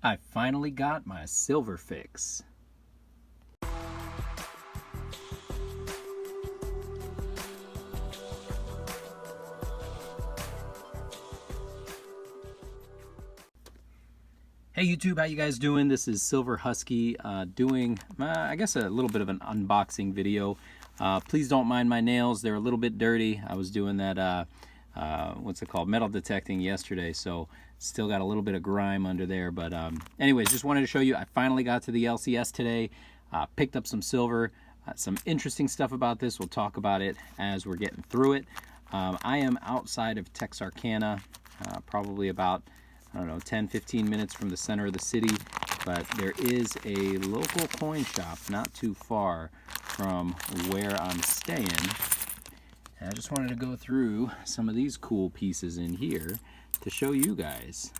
I finally got my silver fix. Hey YouTube, how you guys doing? This is Silver Husky doing, I guess, a little bit of an unboxing video. Please don't mind my nails. They're a little bit dirty. I was doing that, what's it called, metal detecting yesterday, so still got a little bit of grime under there. But anyways, just wanted to show you, I finally got to the LCS today, picked up some silver, some interesting stuff about this. We'll talk about it as we're getting through it. I am outside of Texarkana, probably about, I don't know, 10-15 minutes from the center of the city, but there is a local coin shop not too far from where I'm staying. And I just wanted to go through some of these cool pieces in here to show you guys.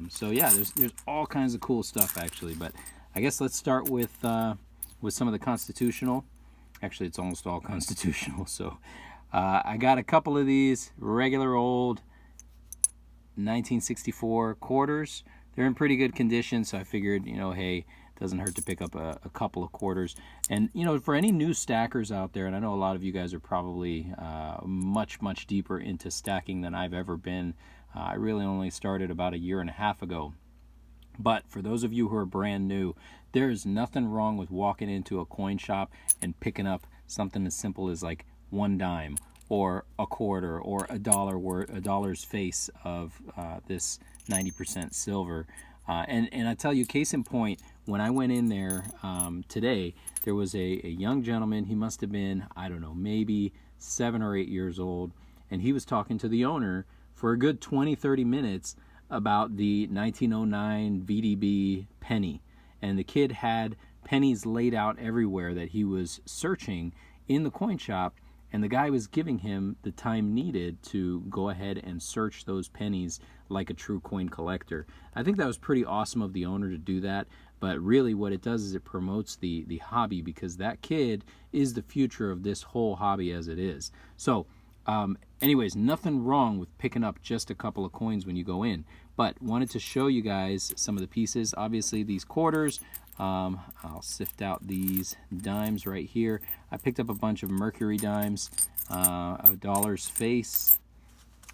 So yeah, there's all kinds of cool stuff actually, but I guess let's start with some of the constitutional. Actually, it's almost all constitutional. So I got a couple of these regular old 1964 quarters. They're in pretty good condition, so I figured, you know, hey, it doesn't hurt to pick up a couple of quarters. And you know, for any new stackers out there, and I know a lot of you guys are probably much deeper into stacking than I've ever been. I really only started about a year and a half ago. But for those of you who are brand new, there is nothing wrong with walking into a coin shop and picking up something as simple as like 1 dime or a quarter or a dollar's face of this 90% silver. And I tell you, case in point, when I went in there today, there was a young gentleman. He must have been, I don't know, maybe 7 or 8 years old, and he was talking to the owner for a good 20-30 minutes about the 1909 VDB penny. And the kid had pennies laid out everywhere that he was searching in the coin shop, and the guy was giving him the time needed to go ahead and search those pennies like a true coin collector. I think that was pretty awesome of the owner to do that, but really what it does is it promotes the hobby, because that kid is the future of this whole hobby as it is. So anyways, nothing wrong with picking up just a couple of coins when you go in, but wanted to show you guys some of the pieces. Obviously these quarters, I'll sift out these dimes right here. I picked up a bunch of mercury dimes, a dollar's face.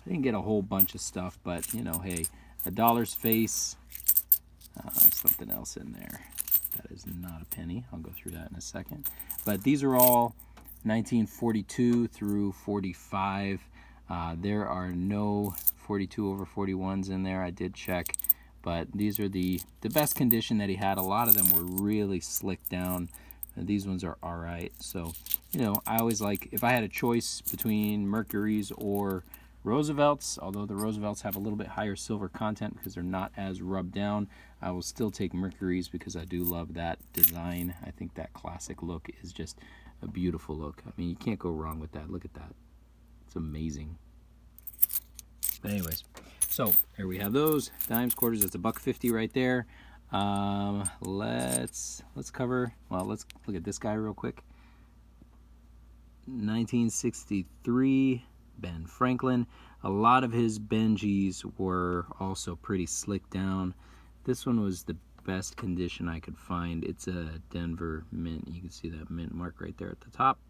I didn't get a whole bunch of stuff, but you know, hey, a dollar's face. There's something else in there. That is not a penny. I'll go through that in a second. But these are all 1942 through 45. There are no 42 over 41s in there. I did check, but these are the best condition that he had. A lot of them were really slicked down. These ones are all right. So, you know, I always like, if I had a choice between Mercuries or Roosevelts, although the Roosevelts have a little bit higher silver content because they're not as rubbed down, I will still take Mercuries because I do love that design. I think that classic look is just a beautiful look. I mean, you can't go wrong with that. Look at that. It's amazing. But anyways, so here we have those dimes, quarters. That's $1.50 right there. Let's cover, well, let's look at this guy real quick. 1963 Ben Franklin. A lot of his Benjis were also pretty slick down. This one was the best condition I could find. It's a Denver mint. You can see that mint mark right there at the top.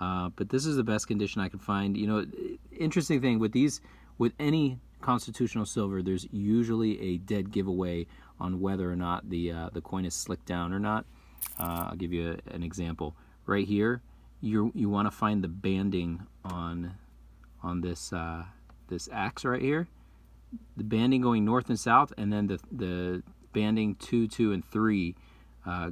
But this is the best condition I could find. You know, interesting thing with these, with any constitutional silver, there's usually a dead giveaway on whether or not the coin is slicked down or not. I'll give you an example. Right here, you want to find the banding on this this axe right here. The banding going north and south, and then the banding 2, 2, and 3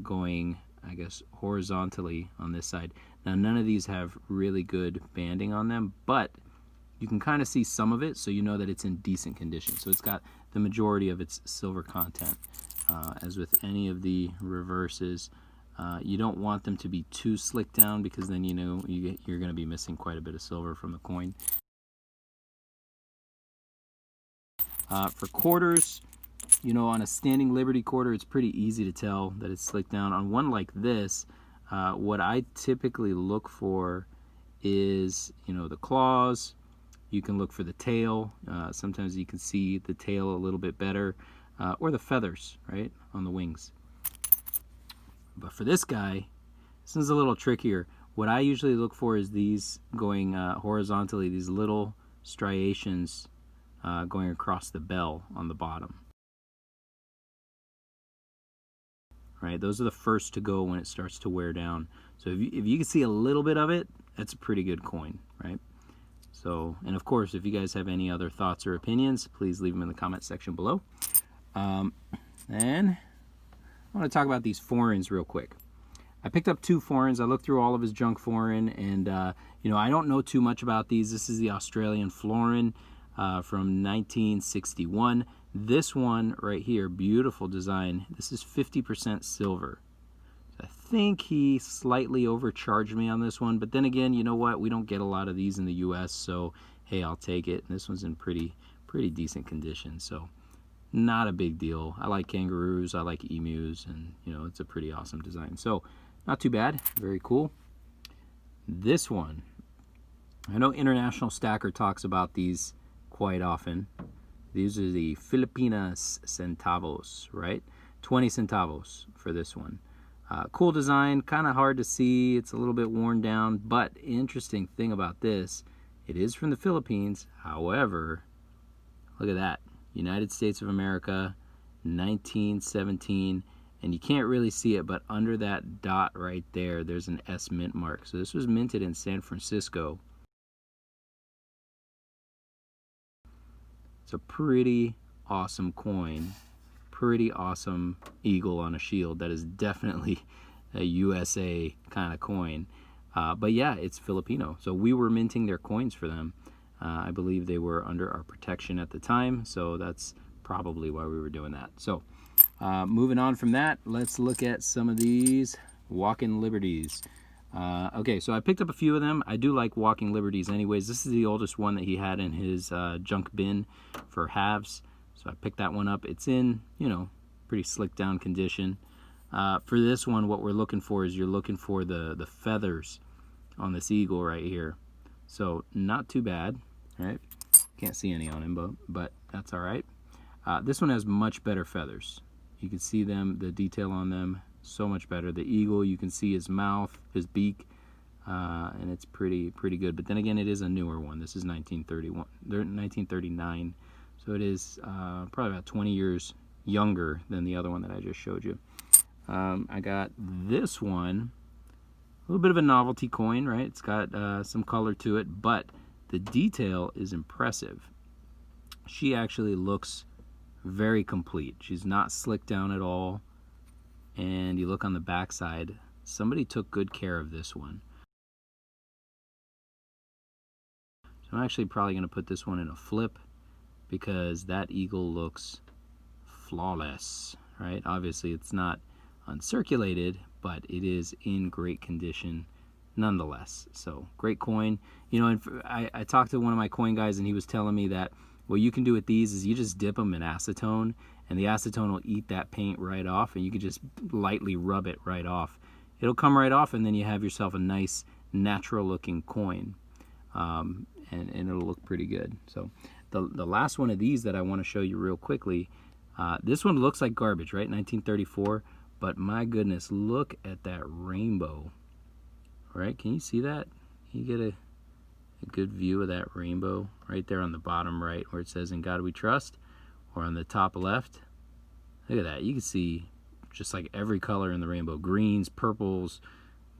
going, I guess, horizontally on this side. Now, none of these have really good banding on them, but you can kind of see some of it, so you know that it's in decent condition. So it's got the majority of its silver content. As with any of the reverses, you don't want them to be too slick down, because then you know you're going to be missing quite a bit of silver from the coin. For quarters, you know, on a standing Liberty quarter, it's pretty easy to tell that it's slicked down. On one like this, what I typically look for is, you know, the claws. You can look for the tail. Sometimes you can see the tail a little bit better. or the feathers, right, on the wings. But for this guy, this is a little trickier. What I usually look for is these going horizontally, these little striations going across the bell on the bottom. Right, those are the first to go when it starts to wear down. So if you can see a little bit of it, that's a pretty good coin, right? So, and of course, if you guys have any other thoughts or opinions, please leave them in the comment section below. And I want to talk about these Florins real quick. I picked up 2 Florins. I looked through all of his junk Florin, and you know, I don't know too much about these. This is the Australian Florin from 1961. This one right here, beautiful design. This is 50% silver. I think he slightly overcharged me on this one, but then again, you know what? We don't get a lot of these in the U.S., so hey, I'll take it. And this one's in pretty decent condition, so not a big deal. I like kangaroos, I like emus, and you know, it's a pretty awesome design. So not too bad, very cool. This one, I know International Stacker talks about these quite often. These are the Philippine centavos, right? 20 centavos for this one. Cool design, kind of hard to see. It's a little bit worn down, but interesting thing about this, it is from the Philippines. However, look at that. United States of America, 1917. And you can't really see it, but under that dot right there, there's an S mint mark. So this was minted in San Francisco. It's a pretty awesome coin, pretty awesome eagle on a shield. That is definitely a USA kind of coin. But yeah, it's Filipino. So we were minting their coins for them. I believe they were under our protection at the time, so that's probably why we were doing that. So moving on from that, let's look at some of these Walking Liberties. Okay, so I picked up a few of them. I do like Walking Liberties anyways. This is the oldest one that he had in his junk bin for halves. So I picked that one up. It's in, you know, pretty slick down condition. For this one, what we're looking for is you're looking for the feathers on this eagle right here. So not too bad, right? Can't see any on him, but that's all right. This one has much better feathers. You can see them, the detail on them, so much better. The eagle, you can see his mouth, his beak, and it's pretty good. But then again, it is a newer one. This is 1939, so it is probably about 20 years younger than the other one that I just showed you. I got this one, a little bit of a novelty coin, right? It's got some color to it, but the detail is impressive. She actually looks very complete. She's not slicked down at all. And you look on the back side, somebody took good care of this one. So I'm actually probably going to put this one in a flip because that eagle looks flawless, right? Obviously it's not uncirculated, but it is in great condition nonetheless. So great coin. You know, and I talked to one of my coin guys and he was telling me that what you can do with these is you just dip them in acetone, and the acetone will eat that paint right off, and you can just lightly rub it right off. It'll come right off, and then you have yourself a nice natural looking coin, and it'll look pretty good. So the last one of these that I want to show you real quickly, this one looks like garbage, right? 1934, but my goodness, look at that rainbow. All right, can you see that? Can you get a good view of that rainbow right there on the bottom right where it says "In God We Trust," or on the top left? Look at that. You can see just like every color in the rainbow: greens, purples,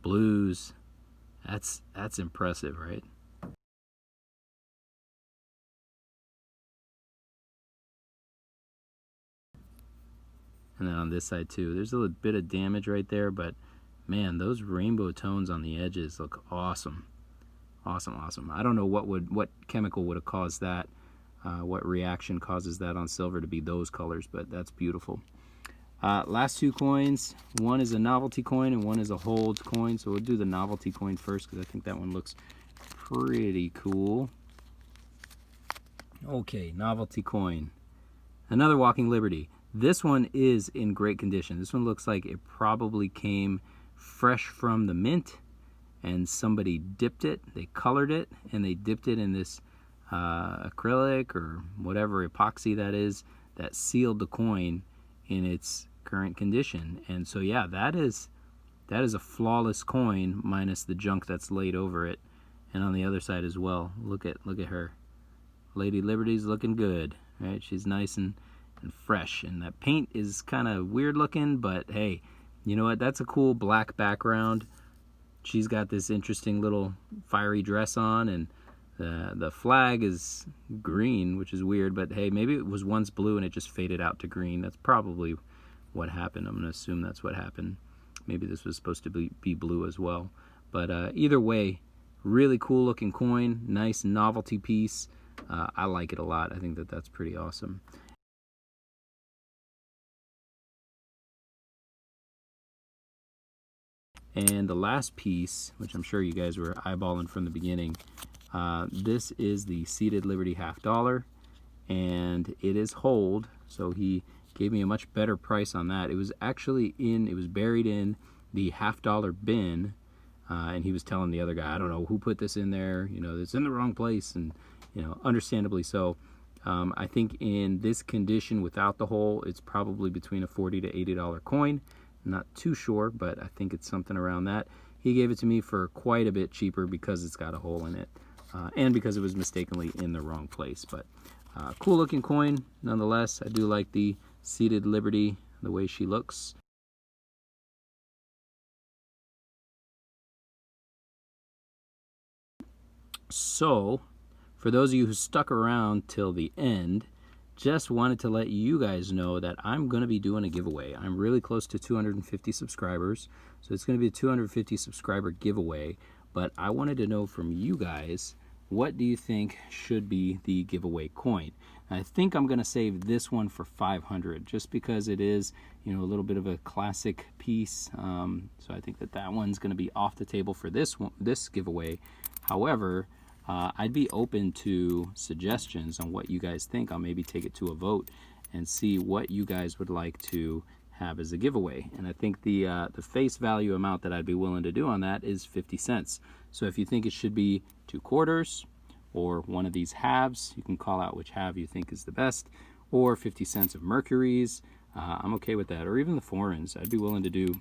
blues. That's impressive, right? And then on this side too, there's a little bit of damage right there, but man, those rainbow tones on the edges look awesome. Awesome. I don't know what chemical would have caused that, what reaction causes that on silver to be those colors, but that's beautiful. Last 2 coins, one is a novelty coin and one is a hold coin. So we'll do the novelty coin first because I think that one looks pretty cool. Okay, novelty coin. Another Walking Liberty. This one is in great condition. This one looks like it probably came fresh from the mint, and somebody dipped it, they colored it, and they dipped it in this acrylic or whatever epoxy that is. that sealed the coin in its current condition. And so yeah, that is a flawless coin minus the junk that's laid over it. And on the other side as well, look at her. Lady Liberty's looking good, right? She's nice and fresh, and that paint is kind of weird looking, but hey, you know what? That's a cool black background. She's got this interesting little fiery dress on, and the flag is green, which is weird, but hey, maybe it was once blue and it just faded out to green. That's probably what happened. I'm going to assume that's what happened. Maybe this was supposed to be blue as well. But either way, really cool looking coin, nice novelty piece. I like it a lot. I think that's pretty awesome. And the last piece, which I'm sure you guys were eyeballing from the beginning, this is the seated Liberty $50, and it is hold. So he gave me a much better price on that. It was actually it was buried in the $50 bin, and he was telling the other guy, I don't know who put this in there, you know, it's in the wrong place, and you know, understandably so. I think in this condition without the hole, it's probably between a $40 to $80 coin. Not too sure, but I think it's something around that. He gave it to me for quite a bit cheaper because it's got a hole in it, and because it was mistakenly in the wrong place. But cool looking coin nonetheless. I do like the seated Liberty, the way she looks. So for those of you who stuck around till the end, just wanted to let you guys know that I'm going to be doing a giveaway. I'm really close to 250 subscribers, so it's going to be a 250 subscriber giveaway. But I wanted to know from you guys, what do you think should be the giveaway coin? I think I'm going to save this one for 500, just because it is, you know, a little bit of a classic piece. So I think that one's going to be off the table for this giveaway. However, I'd be open to suggestions on what you guys think. I'll maybe take it to a vote and see what you guys would like to have as a giveaway. And I think the face value amount that I'd be willing to do on that is 50 cents. So if you think it should be 2 quarters or one of these halves, you can call out which half you think is the best, or 50 cents of mercuries, I'm okay with that. Or even the florins. I'd be willing to do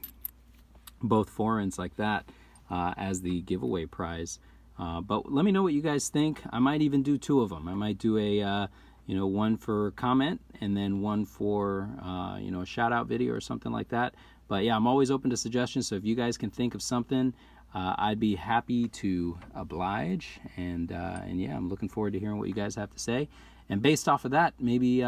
both florins like that as the giveaway prize. But let me know what you guys think. I might even do 2 of them. I might do a you know, one for comment and then one for you know, a shout out video or something like that. But yeah, I'm always open to suggestions, so if you guys can think of something, I'd be happy to oblige. And yeah, I'm looking forward to hearing what you guys have to say. And based off of that, maybe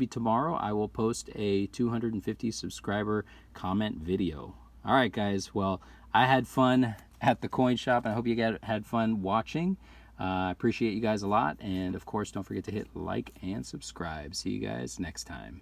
tomorrow I will post a 250 subscriber comment video. All right, guys. Well, I had fun at the coin shop, and I hope you guys had fun watching. I appreciate you guys a lot, and of course, don't forget to hit like and subscribe. See you guys next time.